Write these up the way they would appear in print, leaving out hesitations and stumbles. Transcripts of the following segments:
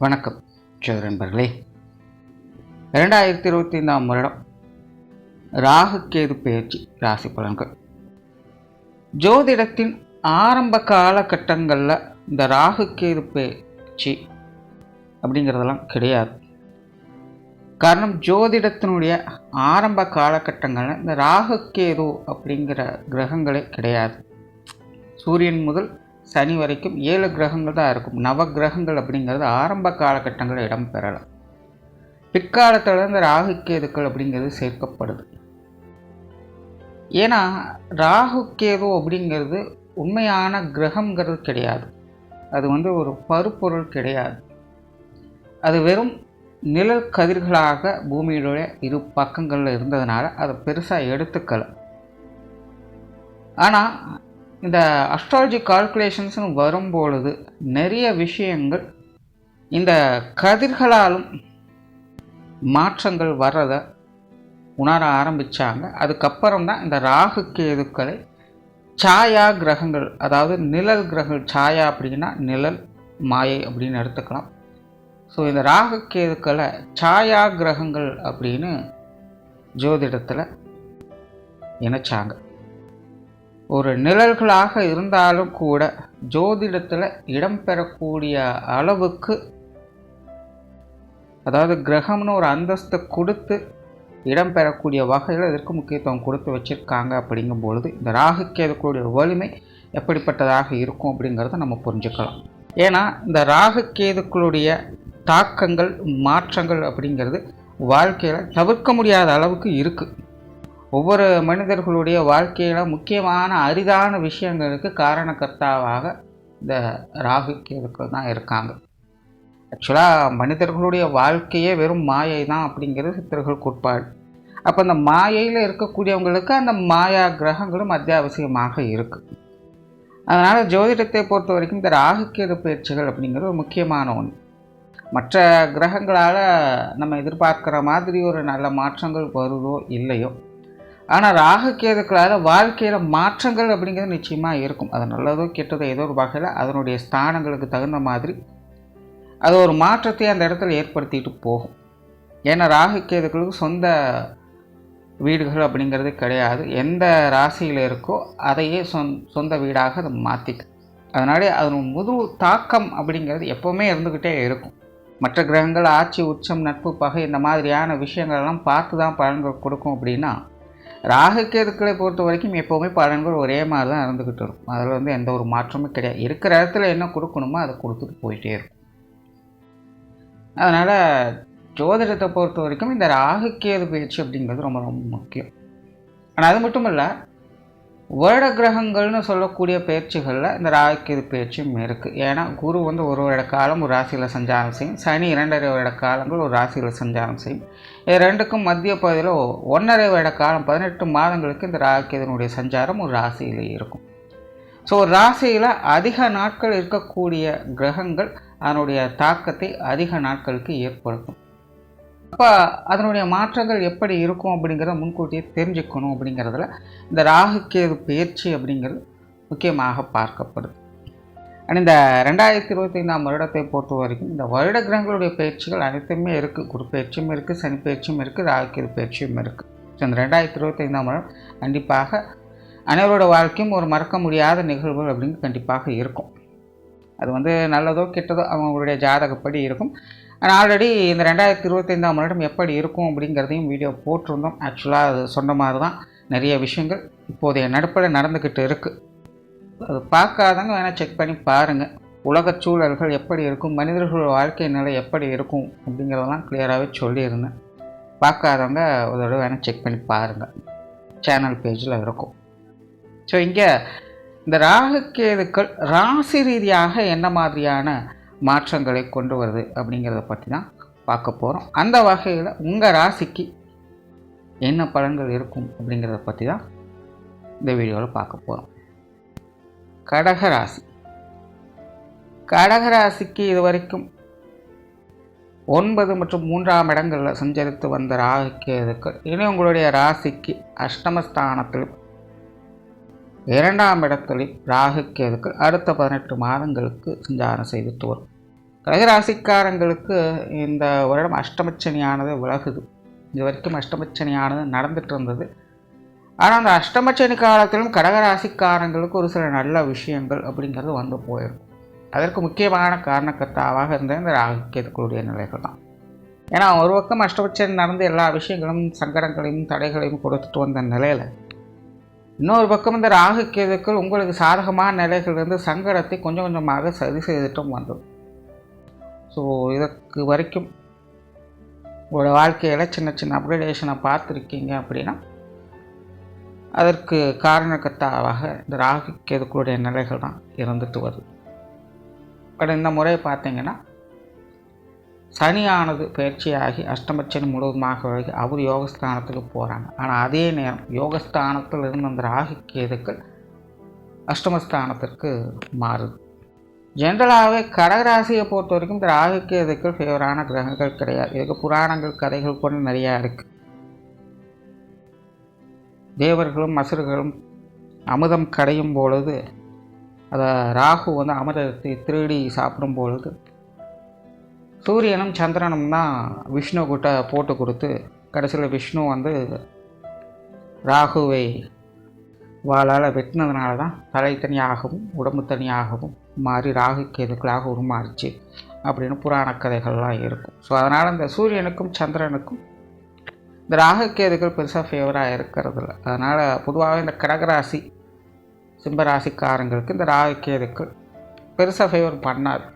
வணக்கம் நண்பர்களே. 2025ஆம் வருடம் ராகு கேது பெயர்ச்சி ராசி பலன்கள். ஜோதிடத்தின் ஆரம்ப காலகட்டங்களில் இந்த ராகு கேது பெயர்ச்சி அப்படிங்கிறதெல்லாம் கிடையாது. காரணம், ஜோதிடத்தினுடைய ஆரம்ப காலகட்டங்களில் இந்த ராகு கேது அப்படிங்கிற கிரகங்களே கிடையாது. சூரியன் முதல் சனி வரைக்கும் 7 கிரகங்கள் தான் இருக்கும். நவ கிரகங்கள் அப்படிங்கிறது ஆரம்ப காலகட்டங்களில் இடம் பெறலாம். பிற்காலத்தில் இந்த ராகு கேதுக்கள் அப்படிங்கிறது சேர்க்கப்படுது. ஏன்னா ராகு கேது அப்படிங்கிறது உண்மையான கிரகங்கிறது கிடையாது. அது ஒரு பருப்பொருள் கிடையாது. அது வெறும் நிழல் கதிர்களாக பூமியிலுடைய இரு பக்கங்களில் இருந்ததுனால அதை பெருசாக எடுத்துக்கல. ஆனால் இந்த அஸ்ட்ராலஜி கால்குலேஷன்ஸ்னு வரும்பொழுது நிறைய விஷயங்கள் இந்த கதிர்களாலும் மாற்றங்கள் வர்றதை உணர ஆரம்பித்தாங்க. அதுக்கப்புறம் தான் இந்த ராகு கேதுக்களை சாயா கிரகங்கள், அதாவது நிழல் கிரகங்கள். சாயா அப்படின்னா நிழல், மாயை அப்படின்னு எடுத்துக்கலாம். ஸோ இந்த ராகு கேதுக்களை சாயா கிரகங்கள் அப்படின்னு ஜோதிடத்தில் இணைச்சாங்க. ஒரு நிழல்களாக இருந்தாலும் கூட ஜோதிடத்தில் இடம்பெறக்கூடிய அளவுக்கு, அதாவது கிரகம்னு ஒரு அந்தஸ்தை கொடுத்து இடம்பெறக்கூடிய வகையில் இதற்கு முக்கியத்துவம் கொடுத்து வச்சுருக்காங்க. அப்படிங்கும் பொழுது இந்த ராகு கேதுக்களுடைய வலிமை எப்படிப்பட்டதாக இருக்கும் அப்படிங்கிறத நம்ம புரிஞ்சுக்கலாம். ஏன்னா இந்த ராகு கேதுக்களுடைய தாக்கங்கள், மாற்றங்கள் அப்படிங்கிறது வாழ்க்கையில் தவிர்க்க முடியாத அளவுக்கு இருக்குது. ஒவ்வொரு மனிதர்களுடைய வாழ்க்கையில் முக்கியமான அரிதான விஷயங்களுக்கு காரணக்கர்த்தாவாக இந்த ராகு கேதுக்கள் தான் இருக்காங்க. ஆக்சுவலாக மனிதர்களுடைய வாழ்க்கையே வெறும் மாயை தான் அப்படிங்கிறது சித்தர்கள் கோட்பாடு. அப்போ அந்த மாயையில் இருக்கக்கூடியவங்களுக்கு அந்த மாயா கிரகங்களும் அத்தியாவசியமாக இருக்குது. அதனால் ஜோதிடத்தை பொறுத்த வரைக்கும் இந்த ராகு கேது பயிற்சிகள் அப்படிங்கிறது ஒரு முக்கியமான ஒன்று. மற்ற கிரகங்களால் நம்ம எதிர்பார்க்குற மாதிரி ஒரு நல்ல மாற்றங்கள் வருதோ இல்லையோ, ஆனால் ராகு கேதுக்களால் வாழ்க்கையில் மாற்றங்கள் அப்படிங்கிறது நிச்சயமாக இருக்கும். அது நல்லதோ கெட்டதோ ஏதோ ஒரு வகையில் அதனுடைய ஸ்தானங்களுக்கு தகுந்த மாதிரி அது ஒரு மாற்றத்தை அந்த இடத்துல ஏற்படுத்திட்டு போகும். ஏன்னா ராகு கேதுக்களுக்கு சொந்த வீடுகள் அப்படிங்கிறது கிடையாது. எந்த ராசியில் இருக்கோ அதையே சொந்த வீடாக அதை மாற்றிக்கும். அதனாலே அதன் முழு தாக்கம் அப்படிங்கிறது எப்போவுமே இருந்துக்கிட்டே இருக்கும். மற்ற கிரகங்கள் ஆட்சி, உச்சம், நட்பு, பகை இந்த மாதிரியான விஷயங்கள்லாம் பார்த்து தான் பலன்கள் கொடுக்கும். அப்படின்னா ராகு கேதுக்களை பொறுத்த வரைக்கும் எப்போவுமே பலன்கள் ஒரே மாதிரி தான் இருந்துக்கிட்டு இருக்கும். அதில் எந்த ஒரு மாற்றமும் கிடையாது. இருக்கிற இடத்துல என்ன கொடுக்கணுமோ அதை கொடுத்துட்டு போயிட்டே இருக்கும். அதனால் ஜோதிடத்தை பொறுத்த வரைக்கும் இந்த ராகு கேது பயிற்சி அப்படிங்கிறது ரொம்ப ரொம்ப முக்கியம். ஆனால் அது மட்டும் இல்லை, வருட கிரகங்கள்னு சொல்லக்கூடிய பயிற்சிகளில் இந்த ராகு கேது பயிற்சியும் இருக்குது. ஏன்னா குரு ஒரு வருட காலம் ஒரு ராசியில் சஞ்சாரம் செய்யும். சனி 2.5 வருட காலங்கள் ஒரு ராசியில் சஞ்சாரம் செய்யும். இது ரெண்டுக்கும் மத்திய பகுதியில் 1.5 வருட காலம் 18 மாதங்களுக்கு இந்த ராகு கேதுனுடைய சஞ்சாரம் ஒரு ராசியில் இருக்கும். ஸோ ஒரு ராசியில் அதிக நாட்கள் இருக்கக்கூடிய கிரகங்கள் அதனுடைய தாக்கத்தை அதிக நாட்களுக்கு ஏற்படுத்தும். அப்போ அதனுடைய மாற்றங்கள் எப்படி இருக்கும் அப்படிங்கிறத முன்கூட்டியே தெரிஞ்சுக்கணும். அப்படிங்கிறதுல இந்த ராகு கேது பயிற்சி அப்படிங்கிறது முக்கியமாக பார்க்கப்படுது. ஆனால் இந்த 2025ஆம் வருடத்தை பொறுத்த வரைக்கும் இந்த வருட கிரகங்களுடைய பயிற்சிகள் அனைத்துமே இருக்குது. குரு பயிற்சியும் இருக்குது, சனி பயிற்சியும் இருக்குது, ராகு கேது பயிற்சியும் இருக்குது. ஸோ இந்த 2025ஆம் வருடம் கண்டிப்பாக அனைவரோட வாழ்க்கையும் ஒரு மறக்க முடியாத நிகழ்வுகள் அப்படின்னு கண்டிப்பாக இருக்கும். அது நல்லதோ கெட்டதோ அவங்களுடைய ஜாதகப்படி இருக்கும். ஆனால் ஆல்ரெடி இந்த 2025ஆம் வருடம் எப்படி இருக்கும் அப்படிங்கிறதையும் வீடியோ போட்டிருந்தோம். ஆக்சுவலாக அது சொன்ன மாதிரி தான் நிறைய விஷயங்கள் இப்போதைய நடப்பில் நடந்துக்கிட்டு இருக்குது. அது பார்க்காதவங்க வேணால் செக் பண்ணி பாருங்கள். உலகச் சூழல்கள் எப்படி இருக்கும், மனிதர்களோட வாழ்க்கை நிலை எப்படி இருக்கும் அப்படிங்கிறதெல்லாம் கிளியராகவே சொல்லியிருந்தேன். பார்க்காதவங்க ஒரு தடவை வேணால் செக் பண்ணி பாருங்கள். சேனல் பேஜில் இருக்கும். ஸோ இங்கே இந்த ராகு கேதுக்கள் ராசி ரீதியாக என்ன மாதிரியான மாற்றங்களை கொண்டு வருது அப்படிங்கிறத பற்றி தான் பார்க்க போகிறோம். அந்த வகையில் உங்கள் ராசிக்கு என்ன பலன்கள் இருக்கும் அப்படிங்கிறத பற்றி தான் இந்த வீடியோவில் பார்க்க போகிறோம். கடகராசி. கடகராசிக்கு இது வரைக்கும் 9 மற்றும் 3ஆம் இடங்களில் சஞ்சரித்து வந்த ராகு கேதுக்கள் இனி உங்களுடைய ராசிக்கு அஷ்டமஸ்தானத்திலும் 2ஆம் இடத்தில் ராகு கேதுக்கள் அடுத்த 18 மாதங்களுக்கு சஞ்சாரம் செய்துட்டு வரும். கடகராசிக்காரங்களுக்கு இந்த வருடம் அஷ்டமச்சனியானது விலகுது. இது வரைக்கும் அஷ்டமச்சனியானது நடந்துட்டு இருந்தது. ஆனால் அந்த அஷ்டமச்சனி காலத்திலும் கடகராசிக்காரங்களுக்கு ஒரு சில நல்ல விஷயங்கள் அப்படிங்கிறது வந்து போயிருக்கும். அதற்கு முக்கியமான காரணக்கர்த்தாவாக இருந்த இந்த ராகுகேதுக்களுடைய நிலைகள் தான். ஏன்னா ஒரு பக்கம் அஷ்டமச்சனி நடந்து எல்லா விஷயங்களும் சங்கடங்களையும் தடைகளையும் கொடுத்துட்டு வந்த நிலையில், இன்னொரு பக்கம் இந்த ராகுகேதுக்கள் உங்களுக்கு சாதகமான நிலைகளிலிருந்து சங்கடத்தை கொஞ்சம் கொஞ்சமாக சரி செய்துட்டும் வந்தது. ஸோ இதற்கு வரைக்கும் உங்களோட வாழ்க்கையில் சின்ன சின்ன அப்கிரேடேஷனை பார்த்துருக்கீங்க அப்படின்னா அதற்கு காரணக்கர்த்தாவாக இந்த ராகுகேதுக்களுடைய நிலைகள் தான் இருந்துட்டு வருது. பட் இந்த முறை பார்த்தீங்கன்னா சனியானது பயிற்சியாகி அஷ்டமச்சனி முழுவதுமாக விலகி அவர் யோகஸ்தானத்துக்கு போகிறாங்க. ஆனால் அதே நேரம் யோகஸ்தானத்தில் இருந்த அந்த ராகுகேதுக்கள் அஷ்டமஸ்தானத்திற்கு மாறுது. ஜென்ரலாகவே கடகராசியை பொறுத்த வரைக்கும் இந்த ராகுகேதுக்கள் ஃபேவரான கிரகங்கள் கிடையாது. இதுக்கு புராணங்கள் கதைகள் கூட நிறையா இருக்குது. தேவர்களும் அசுரர்களும் அமுதம் கடையும் பொழுது அதை ராகு வந்து அமிர்தத்தை திருடி சாப்பிடும் பொழுது சூரியனும் சந்திரனும் தான் விஷ்ணு கிட்ட போட்டு கொடுத்து கடைசியில் விஷ்ணு வந்து ராகுவை வாளால் வெட்டினதுனால தான் தலை தனியாகவும் உடம்பு தனியாகவும் மாறி ராகுகேதுக்களாக உருமாறிச்சு அப்படின்னு புராண கதைகள்லாம் இருக்கும். ஸோ அதனால் இந்த சூரியனுக்கும் சந்திரனுக்கும் இந்த ராகுகேதுக்கள் பெருசாக ஃபேவராக இருக்கிறதில்ல. அதனால் பொதுவாகவே இந்த கடகராசி சிம்மராசிக்காரங்களுக்கு இந்த ராகுகேதுக்கள் பெருசாக ஃபேவர் பண்ணாது.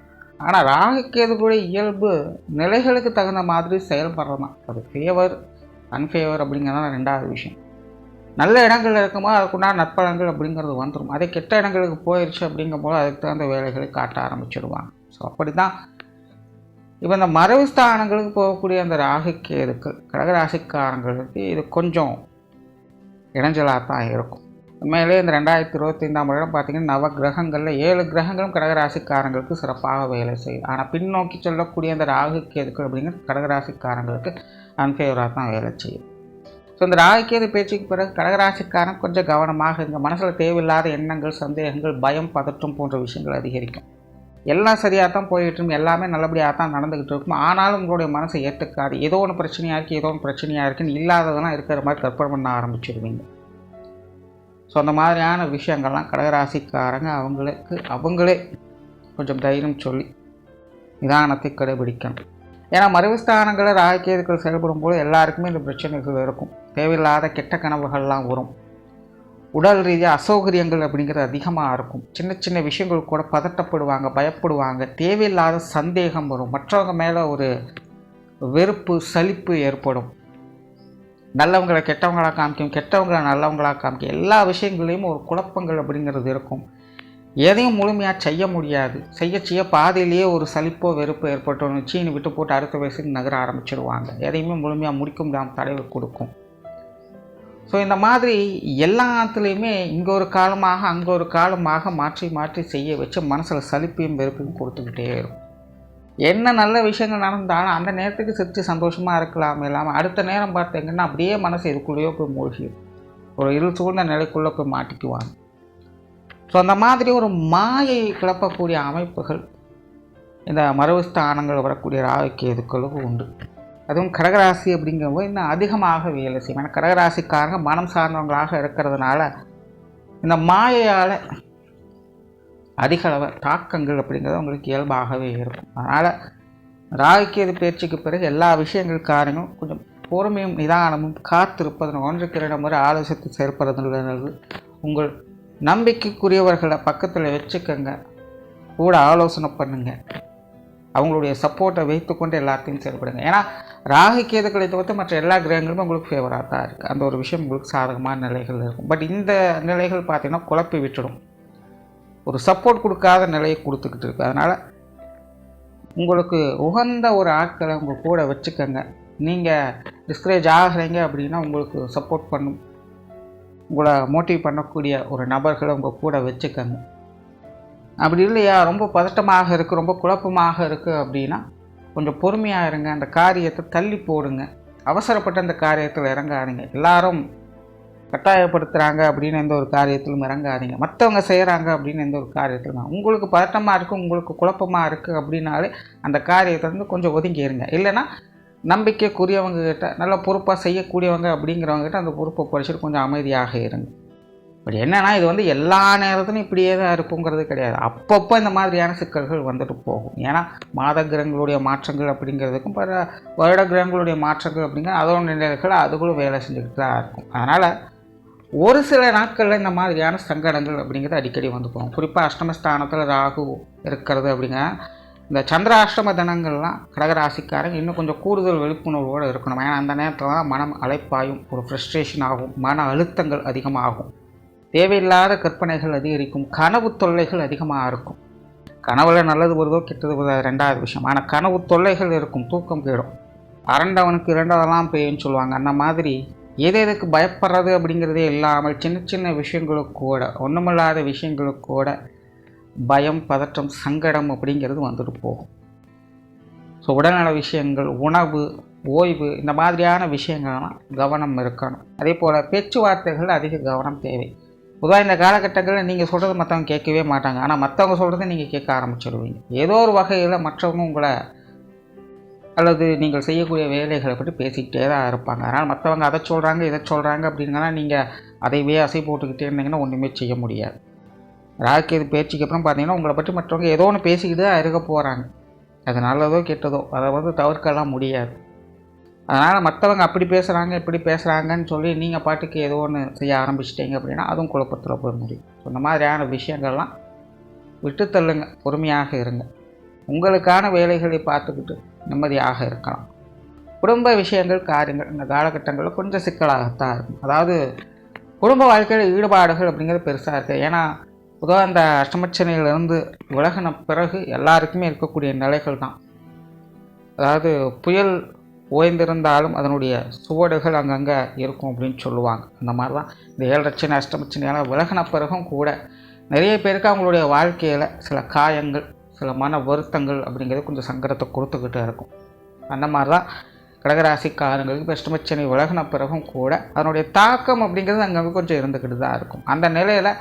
ஆனால் ராகுகேதுக்களுடைய இயல்பு நிலைகளுக்கு தகுந்த மாதிரி செயல்படுறது தான். அது ஃபேவர் அன்ஃபேவர் அப்படிங்கிறது ரெண்டாவது விஷயம். நல்ல இடங்கள் இருக்கும்போது அதுக்குண்டான நற்பலன்கள் அப்படிங்கிறது வந்துடும். அதே கெட்ட இடங்களுக்கு போயிடுச்சு அப்படிங்கும்போது அதுக்கு தகுந்த வேலைகளை காட்ட ஆரம்பிச்சிடுவாங்க. ஸோ அப்படி தான் இப்போ இந்த மறைவு ஸ்தானங்களுக்கு போகக்கூடிய அந்த ராகுகேதுக்கள் கடகராசிக்காரங்களுக்கு இது கொஞ்சம் இடைஞ்சலாக தான் இருக்கும். உண்மையிலே இந்த 2025ஆம் வருடம் பார்த்திங்கன்னா நவ கிரகங்களில் 7 கிரகங்களும் கடகராசிக்காரங்களுக்கு சிறப்பாக வேலை செய்யும். ஆனால் பின்னோக்கி சொல்லக்கூடிய அந்த ராகுகேதுக்கள் அப்படிங்கிறது கடகராசிக்காரங்களுக்கு அன்ஃபேவராக தான் வேலை செய்யும். ஸோ இந்த ராகுகேது பேச்சுக்கு பிறகு கடகராசிக்காரன் கொஞ்சம் கவனமாக இந்த மனசில் தேவையில்லாத எண்ணங்கள், சந்தேகங்கள், பயம், பதற்றம் போன்ற விஷயங்கள் அதிகரிக்கும். எல்லாம் சரியாக தான் போயிட்டு எல்லாமே நல்லபடியாக தான் நடந்துக்கிட்டு இருக்கும். ஆனாலும் உங்களுடைய மனசை ஏற்றுக்காது. ஏதோ ஒன்று பிரச்சனையாக இருக்குது, ஏதோ ஒன்று பிரச்சனையாக இருக்குன்னு இல்லாததெல்லாம் இருக்கிற மாதிரி கற்பனை பண்ண ஆரம்பிச்சிடுவீங்க. ஸோ அந்த மாதிரியான விஷயங்கள்லாம் கடகராசிக்காரங்க அவங்களே கொஞ்சம் தைரியம் சொல்லி நிதானத்தை கடைபிடிக்கணும். ஏன்னா மறைவுஸ்தானங்களில் ராகுகேதுக்கள் செயல்படும்போது எல்லாருக்குமே இந்த பிரச்சனைகள் இருக்கும். தேவையில்லாத கெட்ட கனவுகள்லாம் வரும். உடல் ரீதியாக அசௌகரியங்கள் அப்படிங்கிறது அதிகமாக இருக்கும். சின்ன சின்ன விஷயங்கள் கூட பதட்டப்படுவாங்க, பயப்படுவாங்க. தேவையில்லாத சந்தேகம் வரும். மற்றவங்க மேலே ஒரு வெறுப்பு, சலிப்பு ஏற்படும். நல்லவங்களை கெட்டவங்களாக காமிக்கும், கெட்டவங்களை நல்லவங்களாக காமிக்கும். எல்லா விஷயங்களையும் ஒரு குழப்பங்கள் அப்படிங்கிறது இருக்கும். எதையும் முழுமையாக செய்ய முடியாது. செய்ய பாதையிலேயே ஒரு சலிப்போ வெறுப்போ ஏற்பட்டோன்னு சீனி விட்டு போட்டு அடுத்த வயசுக்கு நகர ஆரம்பிச்சிடுவாங்க. எதையுமே முழுமையாக முடிக்க முடியாமல் தடைவு கொடுக்கும். ஸோ இந்த மாதிரி எல்லாத்துலேயுமே இங்கே ஒரு காலமாக அங்கே ஒரு காலமாக மாற்றி செய்ய வச்சு மனசில் சலிப்பையும் வெறுப்பையும் கொடுத்துக்கிட்டே இருக்கும். என்ன நல்ல விஷயங்கள் நடந்தாலும் அந்த நேரத்துக்கு சிரித்து சந்தோஷமாக இருக்கலாம். இல்லாமல் அடுத்த நேரம் பார்த்தீங்கன்னா அப்படியே மனசு இதுக்குள்ளேயோ போய் மூழ்கி ஒரு இருள் சூழ்ந்த நிலைக்குள்ளே போய் மாட்டிக்குவாங்க. ஸோ அந்த மாதிரி ஒரு மாயை கிளப்பக்கூடிய அமைப்புகள் இந்த மறைவுஸ்தானங்கள் வரக்கூடிய ராகுகேதுக்களுக்கு உண்டு. அதுவும் கடகராசி அப்படிங்கும்போது இன்னும் அதிகமாக வேலை செய்யும். ஏன்னா கடகராசிக்காரங்க மனம் சார்ந்தவங்களாக இருக்கிறதுனால இந்த மாயையால் அதிக அளவு தாக்கங்கள் அப்படிங்கிறது உங்களுக்கு இயல்பாகவே இருக்கும். அதனால் ராகுகேது பேச்சுக்கு பிறகு எல்லா விஷயங்களுக்காரங்களும் கொஞ்சம் பொறுமையும் நிதானமும் காத்திருப்பதன் ஒன்றுக்கு 2 முறை ஆலோசித்து செயல்படுறது. உங்கள் நம்பிக்கைக்குரியவர்களை பக்கத்தில் வச்சுக்கோங்க, கூட ஆலோசனை பண்ணுங்கள், அவங்களுடைய சப்போர்ட்டை வைத்துக்கொண்டு எல்லாத்தையும் செயல்படுங்க. ஏன்னா ராகுகேதுக்களை தவிர்த்து மற்ற எல்லா கிரகங்களுமே உங்களுக்கு ஃபேவராக தான் இருக்குது. அந்த ஒரு விஷயம் உங்களுக்கு சாதகமான நிலைகள் இருக்கும். பட் இந்த நிலைகள் பார்த்திங்கன்னா குழப்பி விட்டுடும். ஒரு சப்போர்ட் கொடுக்காத நிலையை கொடுத்துக்கிட்டு இருக்குது. அதனால் உங்களுக்கு உகந்த ஒரு ஆட்களை உங்கள் கூட வச்சுக்கோங்க. நீங்கள் டிஸ்கரேஜ் ஆகிறீங்க அப்படின்னா உங்களுக்கு சப்போர்ட் பண்ணும், உங்களை மோட்டிவ் பண்ணக்கூடிய ஒரு நபர்களை உங்கள் கூட வச்சுக்கோங்க. அப்படி இல்லையா ரொம்ப பதட்டமாக இருக்குது, ரொம்ப குழப்பமாக இருக்குது அப்படின்னா கொஞ்சம் பொறுமையாக இருங்க. அந்த காரியத்தை தள்ளி போடுங்க. அவசரப்பட்ட அந்த காரியத்தில் இறங்காதீங்க. எல்லாரும் கட்டாயப்படுத்துகிறாங்க அப்படின்னு எந்த ஒரு காரியத்திலும் இறங்காதீங்க. மற்றவங்க செய்கிறாங்க அப்படின்னு எந்த ஒரு காரியத்திலும் உங்களுக்கு பதட்டமாக இருக்குது, உங்களுக்கு குழப்பமாக இருக்குது அப்படின்னாலே அந்த காரியத்தை வந்து கொஞ்சம் ஒதுங்கிடுங்க. இல்லைன்னா நம்பிக்கைக்குரியவங்க கிட்ட, நல்ல பொறுப்பாக செய்யக்கூடியவங்க அப்படிங்கிறவங்க கிட்ட அந்த பொறுப்பை பறிச்சுட்டு கொஞ்சம் அமைதியாக இருங்க. பட் என்னென்னா இது வந்து எல்லா நேரத்திலும் இப்படியே தான் இருக்குங்கிறது கிடையாது. அப்பப்போ இந்த மாதிரியான சிக்கல்கள் வந்துட்டு போகும். ஏன்னா மாத கிரகங்களுடைய மாற்றங்கள் அப்படிங்கிறதுக்கும் வருட கிரகங்களுடைய மாற்றங்கள் அப்படிங்கிற அதோட நிலைகள் அதுக்குள்ளும் வேலை செஞ்சுக்கிட்டு தான் இருக்கும். அதனால் ஒரு சில நாட்களில் இந்த மாதிரியான சங்கடங்கள் அப்படிங்கிறது அடிக்கடி வந்து போகும். குறிப்பாக அஷ்டமஸ்தானத்தில் ராகு இருக்கிறது அப்படிங்கிற இந்த சந்திராஷ்டம தினங்கள்லாம் கடகராசிக்காரங்க இன்னும் கொஞ்சம் கூடுதல் விழிப்புணர்வோடு இருக்கணும். ஏன்னா அந்த நேரத்தில் தான் மனம் அலைப்பாயும், ஒரு ஃப்ரஸ்ட்ரேஷன் ஆகும், மன அழுத்தங்கள் அதிகமாகும், தேவையில்லாத கற்பனைகள் அதிகரிக்கும், கனவு தொல்லைகள் அதிகமாக இருக்கும். கனவுல நல்லது வருதோ கெட்டது வருதோ ரெண்டாவது விஷயம். ஆனால் கனவு தொல்லைகள் இருக்கும், தூக்கம் கேடும், அரண்டவனுக்கு இரண்டதெல்லாம் பேயுன்னு சொல்லுவாங்க. அந்த மாதிரி எதுக்கு பயப்படுறது அப்படிங்கிறதே இல்லாமல் சின்ன சின்ன விஷயங்களுக்கு கூட, ஒன்றுமில்லாத விஷயங்களுக்கு கூட பயம், பதற்றம், சங்கடம் அப்படிங்கிறது வந்துட்டு போகும். ஸோ உடல்நல விஷயங்கள், உணவு, ஓய்வு, இந்த மாதிரியான விஷயங்கள்லாம் கவனம் இருக்கணும். அதே போல் பேச்சுவார்த்தைகள் அதிக கவனம் தேவை. பொதுவாக இந்த காலகட்டங்களில் நீங்கள் சொல்கிறது மற்றவங்க கேட்கவே மாட்டாங்க. ஆனால் மற்றவங்க சொல்கிறத நீங்கள் கேட்க ஆரம்பிச்சிடுவீங்க. ஏதோ ஒரு வகையில் மற்றவங்க உங்களை அல்லது நீங்கள் செய்யக்கூடிய வேலைகளை பற்றி பேசிக்கிட்டே தான் இருப்பாங்க. அதனால் மற்றவங்க அதை சொல்கிறாங்க இதை சொல்கிறாங்க அப்படின்னா நீங்கள் அதைவே அசை போட்டுக்கிட்டே இருந்தீங்கன்னா ஒன்றுமே செய்ய முடியாது. ராகுகேது பேச்சுக்கு அப்புறம் பார்த்தீங்கன்னா உங்களை பற்றி மற்றவங்க ஏதோ ஒன்று பேசிக்கிட்டு தான் இருக்க போகிறாங்க. அது நல்லதோ கெட்டதோ அதை வந்து தவிர்க்கலாம் முடியாது. அதனால் மற்றவங்க அப்படி பேசுகிறாங்க இப்படி பேசுகிறாங்கன்னு சொல்லி நீங்கள் பாட்டுக்கு ஏதோ ஒன்று செய்ய ஆரம்பிச்சிட்டிங்க அப்படின்னா அதுவும் குழப்பத்தில் போய் முடியும். இந்த மாதிரியான விஷயங்கள்லாம் விட்டு தள்ளுங்க, பொறுமையாக இருங்க, உங்களுக்கான வேலைகளை பார்த்துக்கிட்டு நிம்மதியாக இருக்கலாம். குடும்ப விஷயங்கள், காரியங்கள் இந்த காலகட்டங்களில் கொஞ்சம் சிக்கலாகத்தான் இருக்கும். அதாவது குடும்ப வாழ்க்கையில் ஈடுபாடுகள் அப்படிங்கிறது பெருசாக இருக்குது. ஏன்னா பொதுவாக அந்த அஷ்டமச்சனையிலிருந்து விலகின பிறகு எல்லாருக்குமே இருக்கக்கூடிய நிலைகள் தான். அதாவது புயல் ஓய்ந்திருந்தாலும் அதனுடைய சுவடுகள் அங்கங்கே இருக்கும் அப்படின்னு சொல்லுவாங்க. அந்த மாதிரி தான் இந்த 7 அஷ்டமச்சனையால் விலகின பிறகும் கூட நிறைய பேருக்கு அவங்களுடைய வாழ்க்கையில் சில காயங்கள், சில மன வருத்தங்கள் அப்படிங்கிறது கொஞ்சம் சங்கடத்தை கொடுத்துக்கிட்டே இருக்கும். அந்த மாதிரி தான் கடகராசிக்காரங்களுக்கு அஷ்டமச்சனை விலகின பிறகும் கூட அதனுடைய தாக்கம் அப்படிங்கிறது அங்கங்கே கொஞ்சம் இருந்துக்கிட்டு தான் இருக்கும். அந்த நிலையில்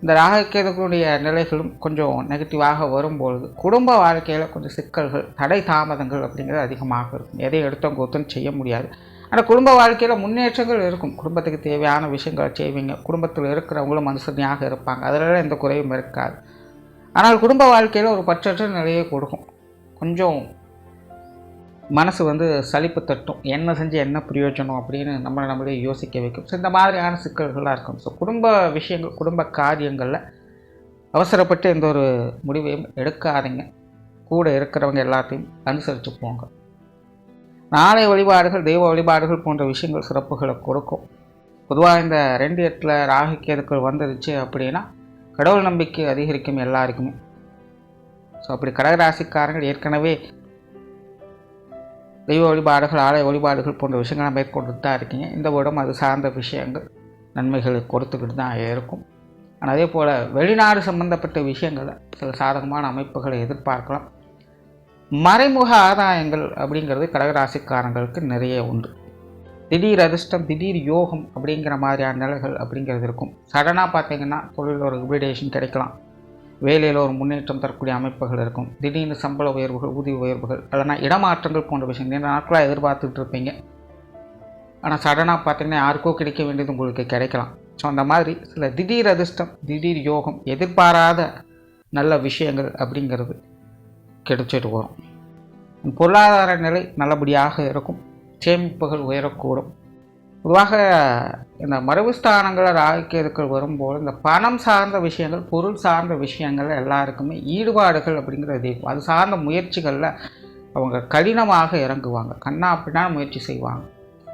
இந்த ராகுகேதுக்களுடைய நிலைகளும் கொஞ்சம் நெகட்டிவாக வரும்பொழுது குடும்ப வாழ்க்கையில் கொஞ்சம் சிக்கல்கள், தடை தாமதங்கள் அப்படிங்கிறது அதிகமாக இருக்கும். எதை எடுத்தோம் கோத்துன்னு செய்ய முடியாது. ஆனால் குடும்ப வாழ்க்கையில் முன்னேற்றங்கள் இருக்கும். குடும்பத்துக்கு தேவையான விஷயங்களை செய்வீங்க, குடும்பத்தில் இருக்கிறவங்களும் மனுஷனியாக இருப்பாங்க, அதில் எந்த குறையும் இருக்காது. ஆனால் குடும்ப வாழ்க்கையில் ஒரு பற்றற்ற நிலையை கொடுக்கும். கொஞ்சம் மனசு வந்து சலிப்பு தட்டும், என்ன செஞ்சு என்ன பிரயோஜனம் அப்படின்னு நம்மளே யோசிக்க வைக்கும். ஸோ இந்த மாதிரியான சிக்கல்களாக இருக்கும். ஸோ குடும்ப விஷயங்கள், குடும்ப காரியங்களில் அவசரப்பட்டு எந்த ஒரு முடிவையும் எடுக்காதீங்க. கூட இருக்கிறவங்க எல்லாத்தையும் அனுசரித்து போங்க. நாளை வழிபாடுகள், தெய்வ வழிபாடுகள் போன்ற விஷயங்கள் சிறப்புகளை கொடுக்கும். பொதுவாக இந்த 2-8 ராகுகேதுக்கள் வந்துருச்சு அப்படின்னா கடவுள் நம்பிக்கை அதிகரிக்கும் எல்லாருக்குமே. ஸோ அப்படி கடகராசிக்காரங்கள் ஏற்கனவே தெய்வ வழிபாடுகள், ஆலய வழிபாடுகள் போன்ற விஷயங்களை மேற்கொண்டுட்டு தான் இருக்கீங்க. இந்த வருடம் அது சார்ந்த விஷயங்கள் நன்மைகளை கொடுத்துக்கிட்டு தான் இருக்கும். ஆனால் அதே போல் வெளிநாடு சம்பந்தப்பட்ட விஷயங்களில் சில சாதகமான அமைப்புகளை எதிர்பார்க்கலாம். மறைமுக ஆதாயங்கள் அப்படிங்கிறது கடகராசிக்காரங்களுக்கு நிறைய உண்டு. திடீர் அதிர்ஷ்டம், திடீர் யோகம் அப்படிங்கிற மாதிரியான நிலைகள் அப்படிங்கிறது இருக்கும். சடனாக பார்த்திங்கன்னா தொழிலில் ஒரு அப்கிரேடேஷன் கிடைக்கலாம், வேலையில் ஒரு முன்னேற்றம் தரக்கூடிய அமைப்புகள் இருக்கும். திடீர்னு சம்பள உயர்வுகள், ஊதிய உயர்வுகள், இல்லைனா இடமாற்றங்கள் போன்ற விஷயங்கள் நீண்ட நாட்களாக எதிர்பார்த்துட்டு இருப்பீங்க. ஆனால் சடனாக பார்த்திங்கன்னா யாருக்கோ கிடைக்க வேண்டியது உங்களுக்கு கிடைக்கலாம். ஸோ அந்த மாதிரி சில திடீர் அதிர்ஷ்டம், திடீர் யோகம், எதிர்பாராத நல்ல விஷயங்கள் அப்படிங்கிறது கிடைச்சிட்டு வரும். பொருளாதார நிலை நல்லபடியாக இருக்கும், சேமிப்புகள் உயரக்கூடும். பொதுவாக இந்த மறைவுஸ்தானங்களில் ராகுகேதுக்கள் வரும்போது இந்த பணம் சார்ந்த விஷயங்கள், பொருள் சார்ந்த விஷயங்கள் எல்லாருக்குமே ஈடுபாடுகள் அப்படிங்கிறது இருக்கும். அது சார்ந்த முயற்சிகளில் அவங்க கடினமாக இறங்குவாங்க, கண்ணா அப்படின்னா முயற்சி செய்வாங்க.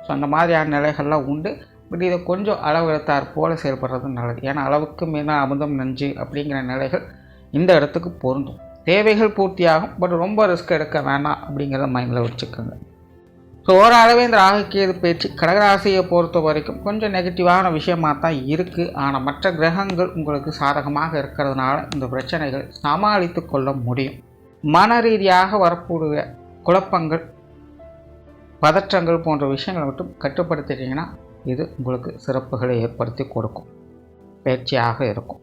ஸோ அந்த மாதிரியான நிலைகள்லாம் உண்டு. பட் இதை கொஞ்சம் அளவெடுத்தார் போல் செயல்படுறது நல்லது. ஏன்னா அளவுக்கு மீது அமுதம் நஞ்சு அப்படிங்கிற நிலைகள் இந்த இடத்துக்கு பொருந்தும். தேவைகள் பூர்த்தியாகும், பட் ரொம்ப ரிஸ்க் எடுக்க வேணாம் அப்படிங்கிறத மைண்டில் வச்சுக்கோங்க. ஸோ ஓரளவே இந்த ராகுகேது பேச்சு கடகராசியை பொறுத்த வரைக்கும் கொஞ்சம் நெகட்டிவான விஷயமாக தான் இருக்குது. ஆனால் மற்ற கிரகங்கள் உங்களுக்கு சாதகமாக இருக்கிறதுனால இந்த பிரச்சனைகள் சமாளித்து கொள்ள முடியும். மன ரீதியாக வரக்கூடிய குழப்பங்கள், பதற்றங்கள் போன்ற விஷயங்களை மட்டும் கட்டுப்படுத்திட்டிங்கன்னா இது உங்களுக்கு சிறப்புகளை ஏற்படுத்தி கொடுக்கும் பயிற்சியாக இருக்கும்.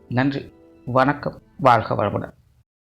நன்றி, வணக்கம், வாழ்க வளமுடன்.